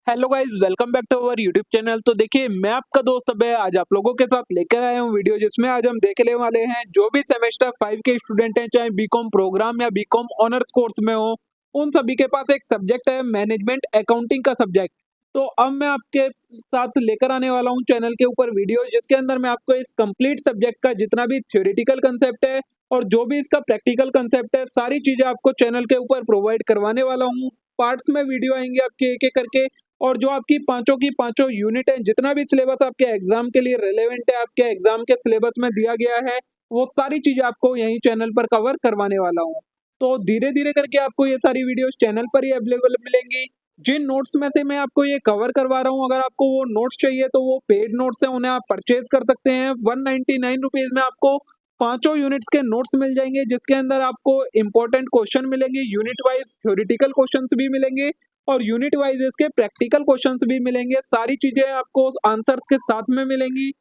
Hello guys, welcome back to our YouTube channel. तो देखिए, मैं आपका दोस्त अभय आज आप लोगों के साथ लेकर आया हूं वीडियो, जिसमें आज हम देखने वाले हैं जो भी सेमेस्टर 5 के स्टूडेंट हैं, चाहे बीकॉम प्रोग्राम या बीकॉम ऑनर्स कोर्स में हो, उन सभी के पास एक सब्जेक्ट है मैनेजमेंट अकाउंटिंग का सब्जेक्ट। तो अब मैं आपके साथ लेकर आने वाला हूं चैनल के ऊपर वीडियो, जिसके अंदर मैं आपको इस कंप्लीट सब्जेक्ट का जितना भी थ्योरेटिकल कंसेप्ट है और जो भी इसका प्रैक्टिकल कंसेप्ट है, सारी चीजें आपको चैनल के ऊपर प्रोवाइड करवाने वाला हूँ। पार्ट्स में वीडियो आएंगे आपके एक एक करके, और जो आपकी पांचों की पांचों यूनिट है, जितना भी सिलेबस आपके एग्जाम के लिए रिलेवेंट है, आपके एग्जाम के सिलेबस में दिया गया है, वो सारी चीजें आपको यही चैनल पर कवर करवाने वाला हूँ। तो धीरे धीरे करके आपको ये सारी वीडियोस चैनल पर ही अवेलेबल मिलेंगी। जिन नोट्स में से मैं आपको ये कवर करवा रहा हूँ, अगर आपको वो नोट्स चाहिए तो वो पेड नोट्स हैं, उन्हें आप परचेज कर सकते हैं। 199 रुपीज में आपको पांचों यूनिट्स के नोट्स मिल जाएंगे, जिसके अंदर आपको इंपॉर्टेंट क्वेश्चन मिलेंगे, यूनिट वाइज थ्योरेटिकल क्वेश्चंस भी मिलेंगे और यूनिट वाइज इसके प्रैक्टिकल क्वेश्चंस भी मिलेंगे। सारी चीजें आपको आंसर्स के साथ में मिलेंगी।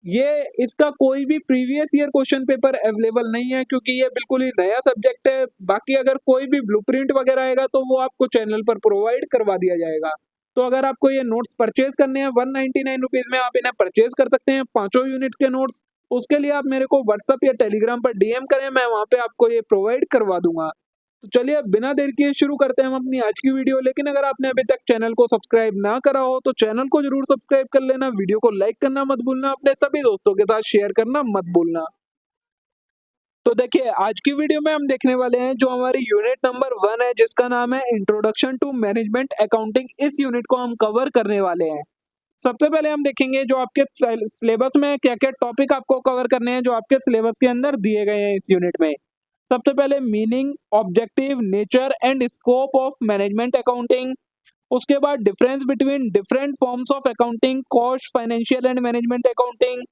ये इसका कोई भी previous year question paper available नहीं है, क्योंकि ये बिल्कुल ही नया सब्जेक्ट है। बाकी अगर कोई भी ब्लूप्रिंट वगैरह आएगा तो वो आपको चैनल पर प्रोवाइड करवा दिया जाएगा। तो अगर आपको ये नोट्स परचेज करने हैं 199 रुपीज में, आप इन्हें परचेज कर सकते हैं, पांचों यूनिट्स के नोट्स। उसके लिए आप मेरे को व्हाट्सएप या टेलीग्राम पर डीएम करें, मैं वहां पे आपको ये प्रोवाइड करवा दूंगा। तो चलिए, अब बिना देर किए शुरू करते हैं हम अपनी आज की वीडियो। लेकिन अगर आपने अभी तक चैनल को सब्सक्राइब ना करा हो तो चैनल को जरूर सब्सक्राइब कर लेना, वीडियो को लाइक करना मत भूलना, अपने सभी दोस्तों के साथ शेयर करना मत भूलना। तो देखिए, आज की वीडियो में हम देखने वाले हैं जो हमारी यूनिट नंबर 1 है, जिसका नाम है इंट्रोडक्शन टू मैनेजमेंट अकाउंटिंग। इस यूनिट को हम कवर करने वाले हैं। सबसे पहले हम देखेंगे जो आपके सिलेबस में क्या क्या टॉपिक आपको कवर करने हैं, जो आपके सिलेबस के अंदर दिए गए हैं इस यूनिट में। सबसे पहले meaning, objective, nature and scope of management accounting. उसके बाद difference between different forms of accounting, cost, financial and management accounting.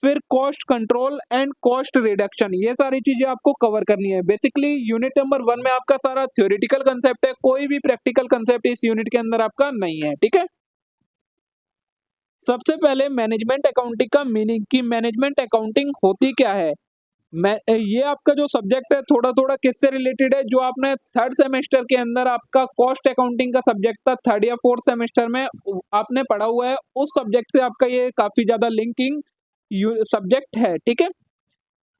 फिर cost control and cost reduction. ये सारी चीजें आपको कवर करनी है। बेसिकली यूनिट नंबर 1 में आपका सारा थ्योरेटिकल कंसेप्ट है, कोई भी प्रैक्टिकल कंसेप्ट इस यूनिट के अंदर आपका नहीं है। ठीक है, सबसे पहले मैनेजमेंट अकाउंटिंग का मीनिंग, कि मैनेजमेंट अकाउंटिंग होती क्या है। मैं ये आपका जो सब्जेक्ट है थोड़ा थोड़ा किससे रिलेटेड है, जो आपने थर्ड सेमेस्टर के अंदर आपका कॉस्ट अकाउंटिंग का सब्जेक्ट था, थर्ड या फोर्थ सेमेस्टर में आपने पढ़ा हुआ है, उस सब्जेक्ट से आपका ये काफी ज्यादा लिंकिंग सब्जेक्ट है। ठीक है,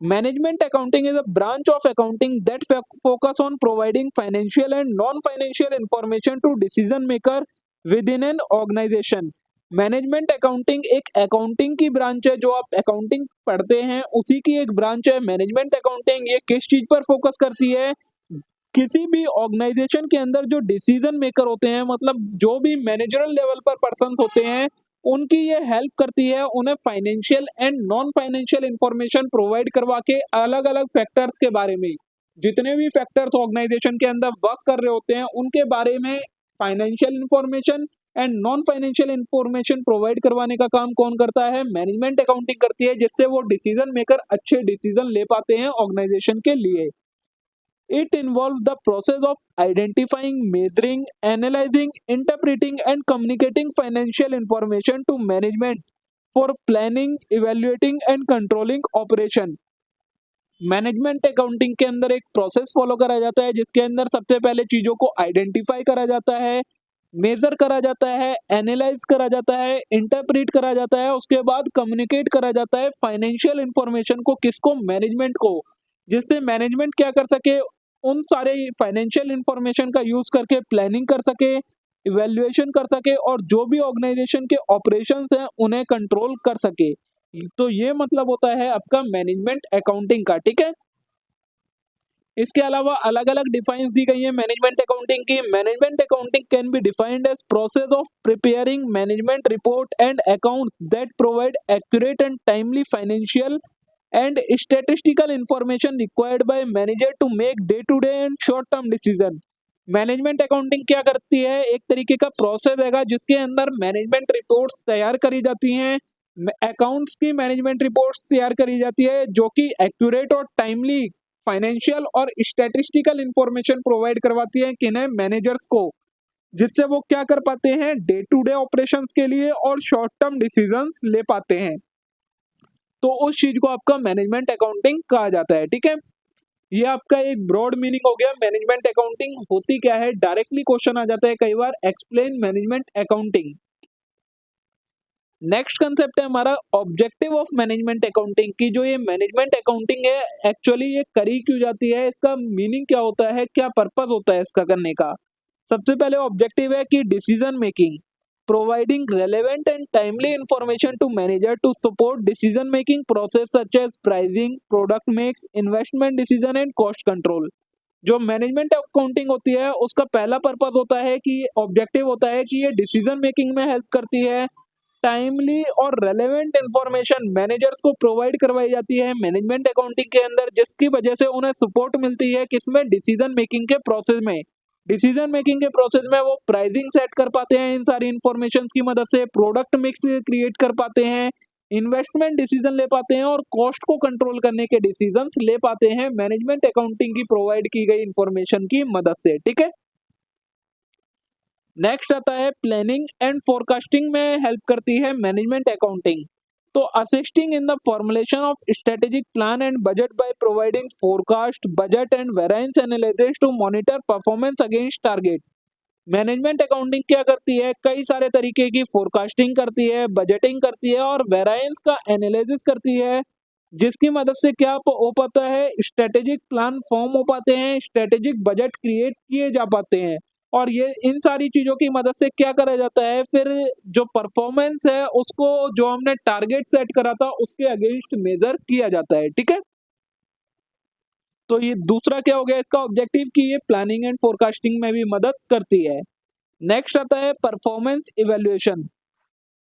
management accounting is a branch of accounting that focus on providing financial and non financial information to decision maker with in an organisation. Management accounting एक अकाउंटिंग की ब्रांच है, जो आप अकाउंटिंग पढ़ते हैं उसी की एक ब्रांच है मैनेजमेंट अकाउंटिंग। ये किस चीज पर फोकस करती है, किसी भी ऑर्गेनाइजेशन के अंदर जो डिसीजन मेकर होते हैं, मतलब जो भी मैनेजरल लेवल पर पर्सन्स होते हैं, उनकी ये हेल्प करती है उन्हें financial and non financial information provide करवा के, अलग अलग फैक्टर्स के बारे में, जितने भी फैक्टर्स ऑर्गेनाइजेशन के अंदर वर्क कर रहे होते हैं उनके बारे में financial information and non financial information provide करवाने का काम कौन करता है, मैनेजमेंट अकाउंटिंग करती है, जिससे वो डिसीजन मेकर अच्छे डिसीजन ले पाते हैं ऑर्गेनाइजेशन के लिए। It involves the process of identifying, measuring, analyzing, interpreting, and communicating financial information to management for planning, evaluating, and controlling operation. Management accounting के अंदर एक प्रोसेस फॉलो करा जाता है, जिसके अंदर सबसे पहले चीजों को आइडेंटिफाई करा जाता है, मेजर करा जाता है, एनालाइज करा जाता है, इंटरप्रेट करा जाता है, उसके बाद कम्युनिकेट करा जाता है फाइनेंशियल इंफॉर्मेशन को, किसको, मैनेजमेंट को, जिससे मैनेजमेंट क्या कर सके, उन सारे फाइनेंशियल इंफॉर्मेशन का यूज करके प्लानिंग कर सके, इवेल्युएशन कर सके, और जो भी ऑर्गेनाइजेशन के ऑपरेशंस हैं उन्हें कंट्रोल कर सके। तो ये मतलब होता है आपका मैनेजमेंट अकाउंटिंग का। ठीक है, इसके अलावा अलग अलग डिफाइंस दी गई है मैनेजमेंट अकाउंटिंग की। Management accounting can be defined as process of preparing management report and accounts that provide accurate and timely financial and statistical information required by manager to make day to day and short term decision. Management accounting क्या करती है, एक तरीके का process है जिसके अंदर management reports तैयार करी जाती हैं, अकाउंट्स की मैनेजमेंट रिपोर्ट्स तैयार करी जाती है, जो कि एक्यूरेट और टाइमली फाइनेंशियल और स्टैटिस्टिकल इंफॉर्मेशन प्रोवाइड करवाती है किन्हें, मैनेजर्स को, जिससे वो क्या कर पाते हैं, डे टू डे ऑपरेशंस के लिए और शॉर्ट टर्म डिसीजंस ले पाते हैं। तो उस चीज को आपका मैनेजमेंट अकाउंटिंग कहा जाता है। ठीक है, ये आपका एक ब्रॉड मीनिंग हो गया मैनेजमेंट अकाउंटिंग होती क्या है। डायरेक्टली क्वेश्चन आ जाता है कई बार, explain management accounting. Next concept है हमारा ऑब्जेक्टिव ऑफ मैनेजमेंट अकाउंटिंग की। जो ये मैनेजमेंट अकाउंटिंग है एक्चुअली ये करी क्यों जाती है, इसका मीनिंग क्या होता है, क्या पर्पस होता है इसका करने का। सबसे पहले ऑब्जेक्टिव है कि decision making, providing relevant and timely information to manager to support decision making process such as pricing, product mix, investment decision and cost control. जो मैनेजमेंट अकाउंटिंग होती है उसका पहला पर्पस होता है कि ऑब्जेक्टिव होता है कि ये डिसीजन मेकिंग में हेल्प करती है, टाइमली और रेलेवेंट इंफॉर्मेशन मैनेजर्स को प्रोवाइड करवाई जाती है मैनेजमेंट अकाउंटिंग के अंदर, जिसकी वजह से उन्हें सपोर्ट मिलती है किसमें, डिसीजन मेकिंग के प्रोसेस में। डिसीजन मेकिंग के प्रोसेस में वो प्राइसिंग सेट कर पाते हैं इन सारी इंफॉर्मेशन की मदद से, प्रोडक्ट मिक्स क्रिएट कर पाते हैं, इन्वेस्टमेंट डिसीजन ले पाते हैं और कॉस्ट को कंट्रोल करने के डिसीजंस ले पाते हैं मैनेजमेंट अकाउंटिंग की प्रोवाइड की गई इंफॉर्मेशन की मदद से। ठीक है, नेक्स्ट आता है प्लानिंग एंड फोरकास्टिंग में हेल्प करती है मैनेजमेंट अकाउंटिंग। तो assisting in the formulation of strategic plan and budget by providing forecast, budget and variance analysis to monitor performance against target. Management accounting क्या करती है, कई सारे तरीके की फोरकास्टिंग करती है, बजटिंग करती है और वेरिएंस का एनालिसिस करती है, जिसकी मदद से क्या हो पाता है, स्ट्रेटेजिक प्लान फॉर्म हो पाते हैं, स्ट्रेटेजिक बजट क्रिएट किए जा पाते हैं। और ये इन सारी चीजों की मदद से क्या करा जाता है, फिर जो परफॉर्मेंस है उसको, जो हमने टारगेट सेट करा था उसके अगेंस्ट मेजर किया जाता है। ठीक है, तो ये दूसरा क्या हो गया इसका ऑब्जेक्टिव कि ये प्लानिंग एंड फोरकास्टिंग में भी मदद करती है। नेक्स्ट आता है परफॉर्मेंस इवेल्युएशन।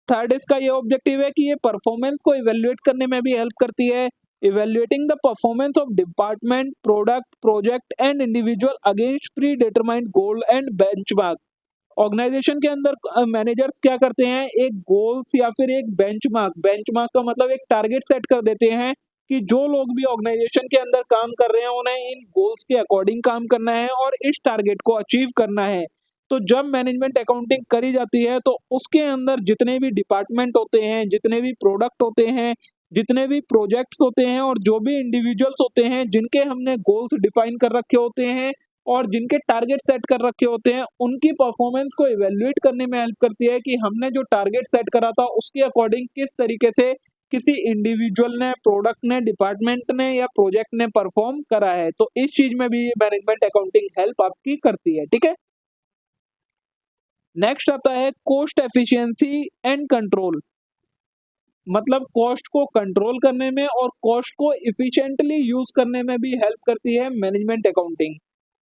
थर्ड इसका ये ऑब्जेक्टिव है कि ये परफॉर्मेंस को इवेल्युएट करने में भी हेल्प करती है, evaluating the performance of department, product, project and individual against pre determined goal and benchmark. Organisation के अंदर मैनेजर्स क्या करते हैं, एक गोल्स या फिर एक बेंचमार्क, बेंचमार्क का मतलब एक टारगेट सेट कर देते हैं कि जो लोग भी ऑर्गेनाइजेशन के अंदर काम कर रहे हैं उन्हें इन गोल्स के अकॉर्डिंग काम करना है और इस टारगेट को अचीव करना है। तो जब मैनेजमेंट अकाउंटिंग करी जाती है तो उसके अंदर जितने भी डिपार्टमेंट होते हैं, जितने भी प्रोडक्ट होते हैं, जितने भी प्रोजेक्ट्स होते हैं और जो भी इंडिविजुअल्स होते हैं जिनके हमने गोल्स डिफाइन कर रखे होते हैं और जिनके टारगेट सेट कर रखे होते हैं, उनकी परफॉर्मेंस को इवेल्युएट करने में हेल्प करती है कि हमने जो टारगेट सेट करा था उसके अकॉर्डिंग किस तरीके से किसी इंडिविजुअल ने, प्रोडक्ट ने, डिपार्टमेंट ने या प्रोजेक्ट ने परफॉर्म करा है। तो इस चीज में भी मैनेजमेंट अकाउंटिंग हेल्प आपकी करती है। ठीक है, नेक्स्ट आता है कॉस्ट एफिशिएंसी एंड कंट्रोल। मतलब कॉस्ट को कंट्रोल करने में और कॉस्ट को इफिशिएंटली यूज करने में भी हेल्प करती है management accounting.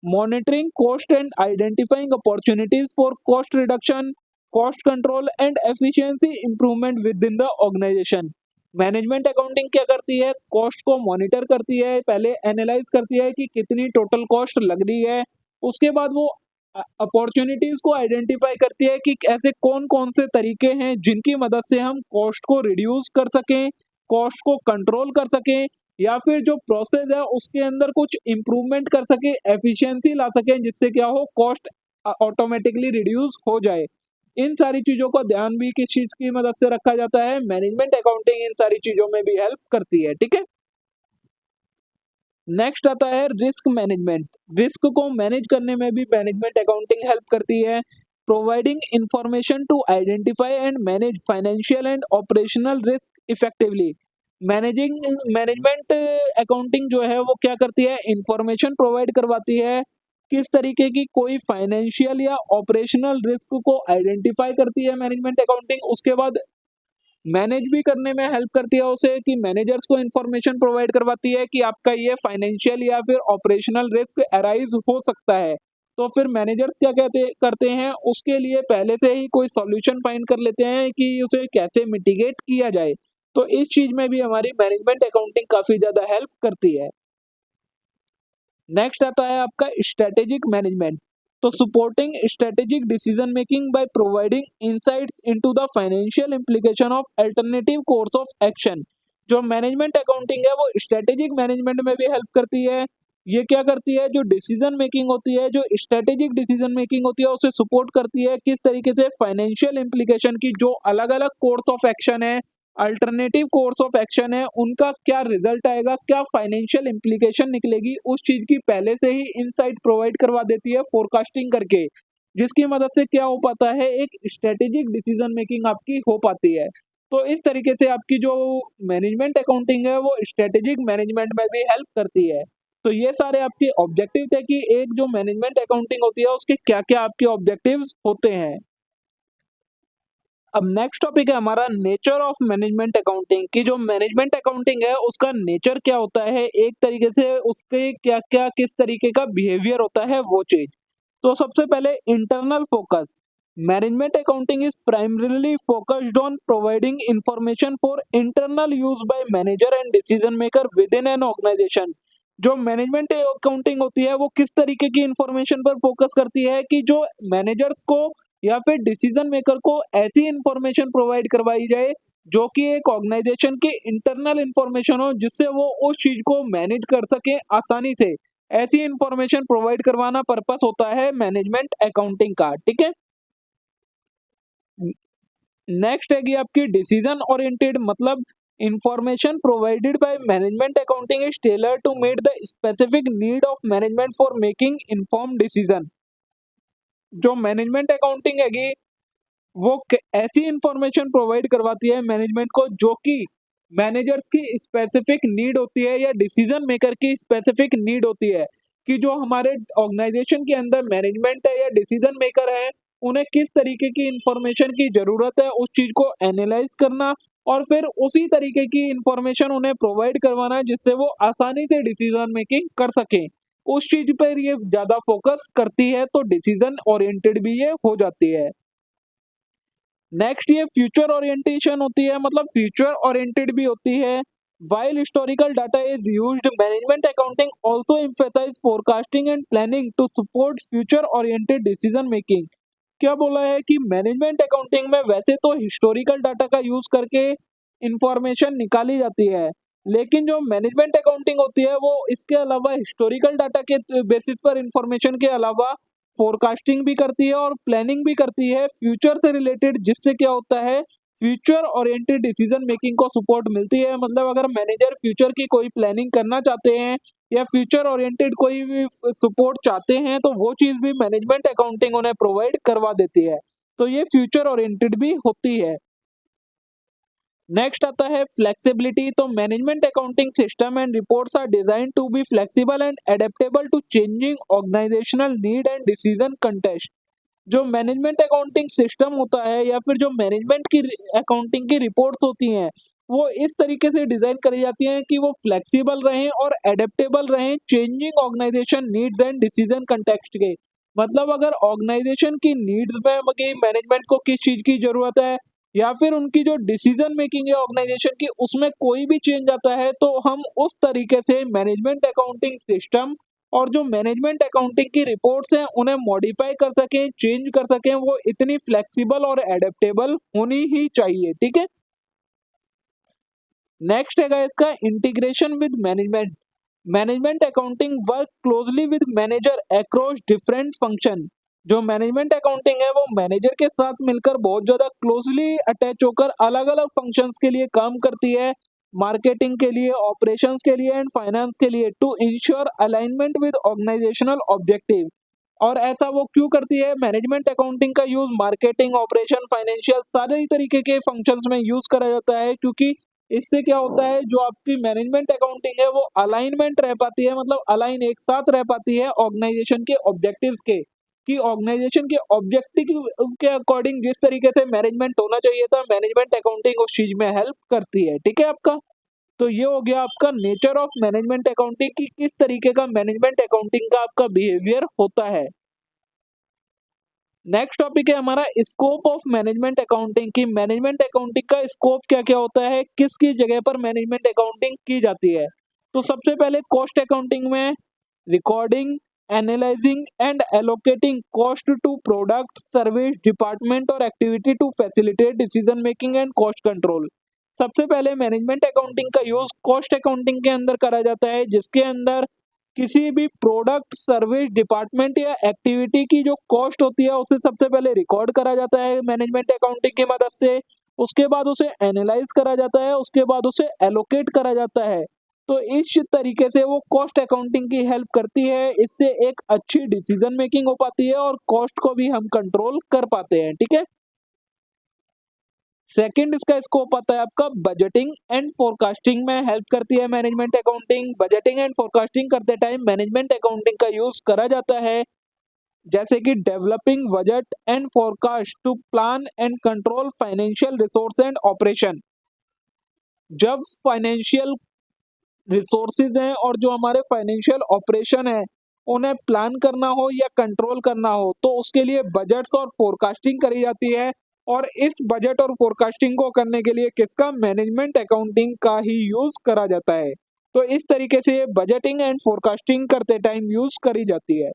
Monitoring cost and identifying opportunities for cost reduction, cost control and efficiency improvement with in the organisation. Management accounting क्या करती है, कॉस्ट को मॉनिटर करती है, पहले एनालाइज करती है कि कितनी टोटल कॉस्ट लग रही है, उसके बाद वो अपॉर्चुनिटीज को आइडेंटिफाई करती है कि ऐसे कौन कौन से तरीके हैं जिनकी मदद से हम कॉस्ट को रिड्यूस कर सकें, कॉस्ट को कंट्रोल कर सकें या फिर जो प्रोसेस है उसके अंदर कुछ इम्प्रूवमेंट कर सके, एफिशिएंसी ला सकें, जिससे क्या हो, कॉस्ट ऑटोमेटिकली रिड्यूस हो जाए। इन सारी चीजों का ध्यान भी किस चीज की मदद से रखा जाता है, मैनेजमेंट अकाउंटिंग इन सारी चीजों में भी हेल्प करती है। ठीक है, नेक्स्ट आता है रिस्क मैनेजमेंट। रिस्क को मैनेज करने में भी मैनेजमेंट अकाउंटिंग हेल्प करती है, providing information to identify and manage financial and operational risk effectively. Management accounting जो है वो क्या करती है, इंफॉर्मेशन प्रोवाइड करवाती है, किस तरीके की कोई फाइनेंशियल या ऑपरेशनल रिस्क को आइडेंटिफाई करती है मैनेजमेंट अकाउंटिंग, उसके बाद मैनेज भी करने में हेल्प करती है उसे कि मैनेजर्स को इन्फॉर्मेशन प्रोवाइड करवाती है कि आपका ये फाइनेंशियल या फिर ऑपरेशनल रिस्क अराइज हो सकता है। तो फिर मैनेजर्स क्या कहते करते हैं, उसके लिए पहले से ही कोई सॉल्यूशन फाइंड कर लेते हैं कि उसे कैसे मिटिगेट किया जाए। तो इस चीज में भी हमारी मैनेजमेंट अकाउंटिंग काफी ज्यादा हेल्प करती है। नेक्स्ट आता है आपका स्ट्रेटेजिक मैनेजमेंट। तो supporting strategic decision making by providing insights into the financial implication of alternative course of action. जो मैनेजमेंट अकाउंटिंग है वो स्ट्रेटेजिक मैनेजमेंट में भी हेल्प करती है। ये क्या करती है, जो डिसीजन मेकिंग होती है, जो स्ट्रेटेजिक डिसीजन मेकिंग होती है उसे सपोर्ट करती है, किस तरीके से फाइनेंशियल इंप्लीकेशन की जो अलग अलग कोर्स ऑफ एक्शन है अल्टरनेटिव कोर्स ऑफ एक्शन है, उनका क्या रिजल्ट आएगा, क्या फाइनेंशियल इम्प्लीकेशन निकलेगी, उस चीज की पहले से ही इनसाइट प्रोवाइड करवा देती है फोरकास्टिंग करके, जिसकी मदद से क्या हो पाता है, एक स्ट्रेटेजिक डिसीजन मेकिंग आपकी हो पाती है। तो इस तरीके से आपकी जो मैनेजमेंट अकाउंटिंग है वो स्ट्रेटेजिक मैनेजमेंट में भी हेल्प करती है। तो ये सारे आपके ऑब्जेक्टिव थे कि एक जो मैनेजमेंट अकाउंटिंग होती है उसके क्या क्या आपके ऑब्जेक्टिव्स होते हैं। अब नेक्स्ट टॉपिक है हमारा नेचर ऑफ मैनेजमेंट अकाउंटिंग, की जो मैनेजमेंट अकाउंटिंग है उसका नेचर क्या होता है, एक तरीके से उसके क्या क्या किस तरीके का बिहेवियर होता है वो चीज। तो सबसे पहले internal focus. Management accounting is primarily focused on providing information for internal use by manager and decision maker with in an organisation. जो मैनेजमेंट अकाउंटिंग होती है वो किस तरीके की इंफॉर्मेशन पर फोकस करती है कि जो मैनेजर्स को या फिर डिसीजन मेकर को ऐसी इंफॉर्मेशन प्रोवाइड करवाई जाए जो कि एक ऑर्गेनाइजेशन की इंटरनल इंफॉर्मेशन हो, जिससे वो उस चीज को मैनेज कर सके आसानी से। ऐसी इंफॉर्मेशन प्रोवाइड करवाना पर्पस होता है मैनेजमेंट अकाउंटिंग का। ठीक है। नेक्स्ट है कि आपकी डिसीजन ओरिएंटेड, मतलब information provided by management accounting is tailor to meet the specific need of management for making informed decision. जो मैनेजमेंट अकाउंटिंग है वो ऐसी इंफॉर्मेशन प्रोवाइड करवाती है मैनेजमेंट को जो कि मैनेजर्स की स्पेसिफिक नीड होती है या डिसीजन मेकर की स्पेसिफिक नीड होती है, कि जो हमारे ऑर्गेनाइजेशन के अंदर मैनेजमेंट है या डिसीजन मेकर है उन्हें किस तरीके की इंफॉर्मेशन की जरूरत है, उस चीज को एनालाइज करना और फिर उसी तरीके की इंफॉर्मेशन उन्हें प्रोवाइड करवाना जिससे वो आसानी से डिसीजन मेकिंग कर सके। उस चीज पर ये ज्यादा फोकस करती है, तो डिसीजन ओरिएंटेड भी ये हो जाती है। नेक्स्ट ये फ्यूचर ओरिएंटेशन होती है, मतलब फ्यूचर ओरिएंटेड भी होती है। While historical data is used, management accounting also emphasise forecasting and planning to support future oriented decision making. क्या बोला है कि मैनेजमेंट अकाउंटिंग में वैसे तो हिस्टोरिकल डाटा का यूज करके इंफॉर्मेशन निकाली जाती है, लेकिन जो मैनेजमेंट अकाउंटिंग होती है वो इसके अलावा हिस्टोरिकल डाटा के बेसिस पर इंफॉर्मेशन के अलावा फोरकास्टिंग भी करती है और प्लानिंग भी करती है फ्यूचर से रिलेटेड, जिससे क्या होता है, फ्यूचर ओरिएंटेड डिसीजन मेकिंग को सपोर्ट मिलती है। मतलब अगर मैनेजर फ्यूचर की कोई प्लानिंग करना चाहते हैं या फ्यूचर ओरिएंटेड कोई भी सपोर्ट चाहते हैं तो वो चीज भी मैनेजमेंट अकाउंटिंग उन्हें प्रोवाइड करवा देती है। तो ये फ्यूचर ओरिएंटेड भी होती है। नेक्स्ट आता है फ्लेक्सिबिलिटी। तो management accounting system and reports are design to be flexible and adaptable to changing organisational need and decision context. जो मैनेजमेंट अकाउंटिंग सिस्टम होता है या फिर जो मैनेजमेंट की अकाउंटिंग की रिपोर्ट्स होती हैं वो इस तरीके से डिजाइन करी जाती हैं कि वो फ्लेक्सिबल रहें और एडेप्टेबल रहें changing organisation needs and decision context के। मतलब अगर ऑर्गेनाइजेशन की नीड्स में मैनेजमेंट को किस चीज की जरूरत है या फिर उनकी जो डिसीजन मेकिंग है ऑर्गेनाइजेशन की उसमें कोई भी चेंज आता है तो हम उस तरीके से मैनेजमेंट अकाउंटिंग सिस्टम और जो मैनेजमेंट अकाउंटिंग की रिपोर्ट्स हैं उन्हें मॉडिफाई कर सकें, चेंज कर सकें, वो इतनी फ्लेक्सिबल और एडेप्टेबल होनी ही चाहिए। ठीक है। नेक्स्ट है इसका integration with management. Management accounting work closely with manager across different function. जो मैनेजमेंट अकाउंटिंग है वो मैनेजर के साथ मिलकर बहुत ज्यादा क्लोजली अटैच होकर अलग अलग फंक्शंस के लिए काम करती है, मार्केटिंग के लिए, ऑपरेशंस के लिए एंड फाइनेंस के लिए, to ensure alignment with organisational objective. और ऐसा वो क्यों करती है, मैनेजमेंट अकाउंटिंग का यूज मार्केटिंग, ऑपरेशन, फाइनेंशियल सारे ही तरीके के फंक्शंस में यूज करा जाता है, क्योंकि इससे क्या होता है जो आपकी मैनेजमेंट अकाउंटिंग है वो अलाइनमेंट रह पाती है, मतलब अलाइन एक साथ रह पाती है ऑर्गेनाइजेशन के ऑब्जेक्टिव्स के, कि ऑर्गेनाइजेशन के ऑब्जेक्टिव के अकॉर्डिंग जिस तरीके से मैनेजमेंट होना चाहिए था मैनेजमेंट अकाउंटिंग उस चीज में हेल्प करती है। ठीक है आपका। तो ये हो गया आपका नेचर ऑफ मैनेजमेंट अकाउंटिंग की किस तरीके का मैनेजमेंट अकाउंटिंग का आपका बिहेवियर होता है। नेक्स्ट टॉपिक है हमारा स्कोप ऑफ मैनेजमेंट अकाउंटिंग की मैनेजमेंट अकाउंटिंग का स्कोप क्या क्या होता है, किसकी जगह पर मैनेजमेंट अकाउंटिंग की जाती है। तो सबसे पहले कॉस्ट अकाउंटिंग में recording, analysing and allocating cost to product, service, department और activity to facilitate decision making and cost control. सबसे पहले मैनेजमेंट अकाउंटिंग का यूज कॉस्ट अकाउंटिंग के अंदर करा जाता है, जिसके अंदर किसी भी प्रोडक्ट, सर्विस, डिपार्टमेंट या एक्टिविटी की जो कॉस्ट होती है उसे सबसे पहले रिकॉर्ड करा जाता है मैनेजमेंट अकाउंटिंग की मदद से। उसके बाद उसे एनालाइज करा जाता है, उसके बाद उसे एलोकेट करा जाता है। तो इस तरीके से वो कॉस्ट अकाउंटिंग की हेल्प करती है, इससे एक अच्छी डिसीजन मेकिंग हो पाती है और कॉस्ट को भी हम कंट्रोल कर पाते हैं, ठीक है। सेकंड इसका स्कोप आता है आपका बजटिंग एंड फोरकास्टिंग में हेल्प करती है management accounting. Budgeting and forecasting करते टाइम मैनेजमेंट अकाउंटिंग का यूज करा जाता है, जैसे कि developing budget and forecast to plan and control financial resource and operation. जब फाइनेंशियल रिसोर्सेज हैं और जो हमारे फाइनेंशियल ऑपरेशन है उन्हें प्लान करना हो या कंट्रोल करना हो, तो उसके लिए बजट्स और फोरकास्टिंग करी जाती है। और इस बजट और फोरकास्टिंग को करने के लिए किसका, मैनेजमेंट अकाउंटिंग का ही यूज करा जाता है। तो इस तरीके से बजटिंग एंड फोरकास्टिंग करते टाइम यूज करी जाती है।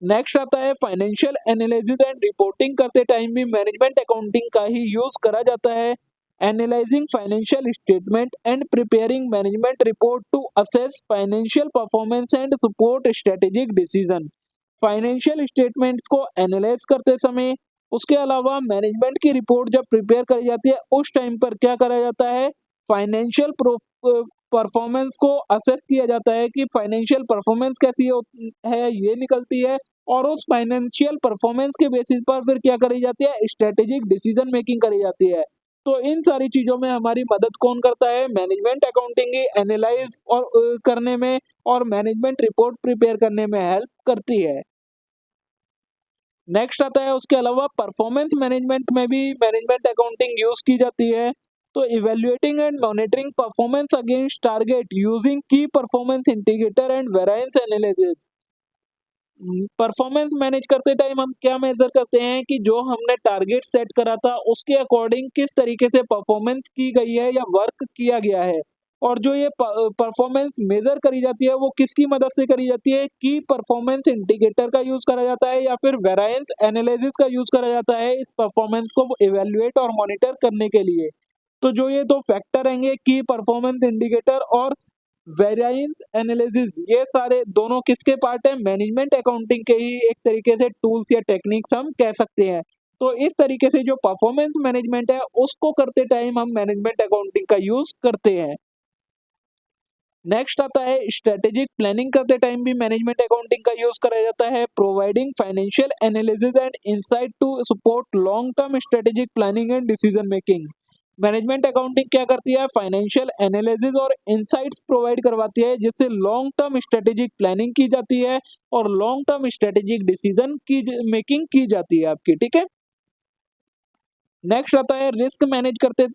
नेक्स्ट आता है फाइनेंशियल एनालिसिस एंड रिपोर्टिंग करते टाइम भी मैनेजमेंट अकाउंटिंग का ही यूज करा जाता है। Analysing financial statement and preparing management report to assess financial performance and support strategic decision. Financial statements को एनालाइज करते समय, उसके अलावा मैनेजमेंट की रिपोर्ट जब प्रिपेयर करी जाती है उस टाइम पर क्या करा जाता है, फाइनेंशियल परफॉर्मेंस को असेस किया जाता है कि फाइनेंशियल परफॉर्मेंस कैसी है ये निकलती है, और उस फाइनेंशियल परफॉर्मेंस के बेसिस पर फिर क्या करी जाती है, स्ट्रेटेजिक डिसीजन मेकिंग करी जाती है। तो इन सारी चीजों में हमारी मदद कौन करता है, मैनेजमेंट अकाउंटिंग ही एनालाइज और करने में और मैनेजमेंट रिपोर्ट प्रिपेयर करने में हेल्प करती है। नेक्स्ट आता है उसके अलावा परफॉर्मेंस मैनेजमेंट में भी मैनेजमेंट अकाउंटिंग यूज की जाती है। तो evaluating and monitoring performance against target using key performance indicator and variance analysis. Performance manage करते टाइम हम क्या मेजर करते हैं कि जो हमने टारगेट सेट करा था उसके अकॉर्डिंग किस तरीके से परफॉर्मेंस की गई है या वर्क किया गया है। और जो ये परफॉर्मेंस मेजर करी जाती है वो किसकी मदद से करी जाती है, कि परफॉर्मेंस इंडिकेटर का यूज करा जाता है या फिर वेरिएंस एनालिसिस का यूज करा जाता है इस परफॉर्मेंस को इवेल्युएट और मॉनिटर करने के लिए। तो जो ये दो फैक्टर रहेंगे, की परफॉर्मेंस इंडिकेटर और वेरिएंस एनालिसिस, ये सारे दोनों किसके पार्ट है, मैनेजमेंट अकाउंटिंग के ही एक तरीके से टूल्स या टेक्निक्स हम कह सकते हैं। तो इस तरीके से जो परफॉर्मेंस मैनेजमेंट है उसको करते टाइम हम मैनेजमेंट अकाउंटिंग का यूज करते हैं। नेक्स्ट आता है स्ट्रेटेजिक प्लानिंग करते टाइम भी मैनेजमेंट अकाउंटिंग का यूज करा जाता है, providing financial analysis and insight to support long term strategic planning and decision making. Management accounting क्या करती है, फाइनेंशियल एनालिसिस और इंसाइट्स प्रोवाइड करवाती है जिससे लॉन्ग टर्म स्ट्रेटेजिक प्लानिंग की जाती है और लॉन्ग टर्म स्ट्रेटेजिक डिसीजन की मेकिंग की जाती है आपकी, ठीक है। नेक्स्ट आता है रिस्क मैनेज करते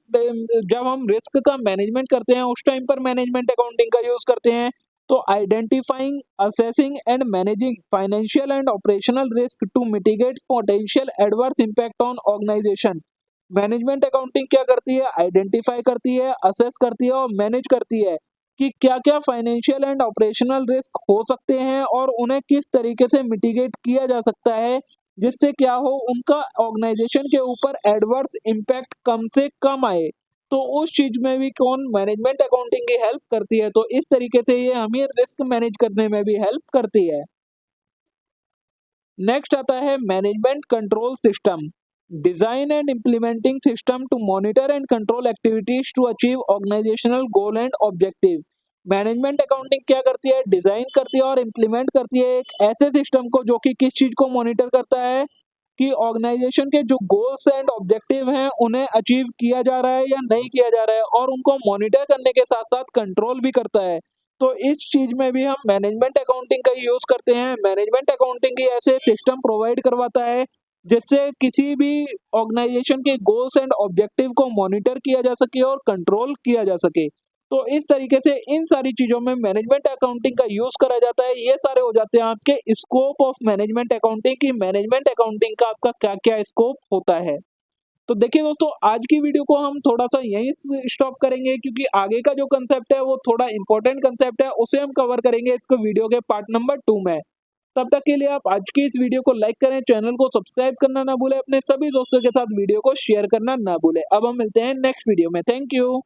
जब हम रिस्क का मैनेजमेंट करते हैं उस टाइम पर मैनेजमेंट अकाउंटिंग का यूज करते हैं। तो identifying, assessing and managing financial and operational risk to mitigate potential adverse impact on organisation. Management accounting क्या करती है, आइडेंटिफाई करती है, असेस करती है और मैनेज करती है कि क्या क्या फाइनेंशियल एंड ऑपरेशनल रिस्क हो सकते हैं और उन्हें किस तरीके से मिटिगेट किया जा सकता है जिससे क्या हो, उनका ऑर्गेनाइजेशन के ऊपर एडवर्स इम्पैक्ट कम से कम आए। तो उस चीज में भी कौन, मैनेजमेंट अकाउंटिंग की हेल्प करती है। तो इस तरीके से ये हमें रिस्क मैनेज करने में भी हेल्प करती है। नेक्स्ट आता है management control system, design and implementing system to monitor and control activities to achieve organisational goal and objective. Management accounting क्या करती है, डिजाइन करती है और इम्प्लीमेंट करती है एक ऐसे सिस्टम को जो कि किस चीज को मॉनिटर करता है, कि ऑर्गेनाइजेशन के जो गोल्स एंड ऑब्जेक्टिव हैं उन्हें अचीव किया जा रहा है या नहीं किया जा रहा है, और उनको मॉनिटर करने के साथ साथ कंट्रोल भी करता है। तो इस चीज में भी हम मैनेजमेंट अकाउंटिंग का यूज करते हैं। मैनेजमेंट अकाउंटिंग ही ऐसे सिस्टम प्रोवाइड करवाता है जिससे किसी भी ऑर्गेनाइजेशन के गोल्स एंड ऑब्जेक्टिव को मॉनिटर किया जा सके और कंट्रोल किया जा सके। तो इस तरीके से इन सारी चीजों में मैनेजमेंट अकाउंटिंग का यूज करा जाता है। ये सारे हो जाते हैं आपके स्कोप ऑफ मैनेजमेंट अकाउंटिंग, की मैनेजमेंट अकाउंटिंग का आपका क्या क्या स्कोप होता है। तो देखिए दोस्तों, आज की वीडियो को हम थोड़ा सा यहीं स्टॉप करेंगे क्योंकि आगे का जो कंसेप्ट है वो थोड़ा इंपॉर्टेंट कंसेप्ट है, उसे हम कवर करेंगे इसको वीडियो के पार्ट नंबर 2 में। तब तक के लिए आप आज की इस वीडियो को लाइक करें, चैनल को सब्सक्राइब करना ना भूलें, अपने सभी दोस्तों के साथ वीडियो को शेयर करना ना भूलें। अब हम मिलते हैं नेक्स्ट वीडियो में। Thank you.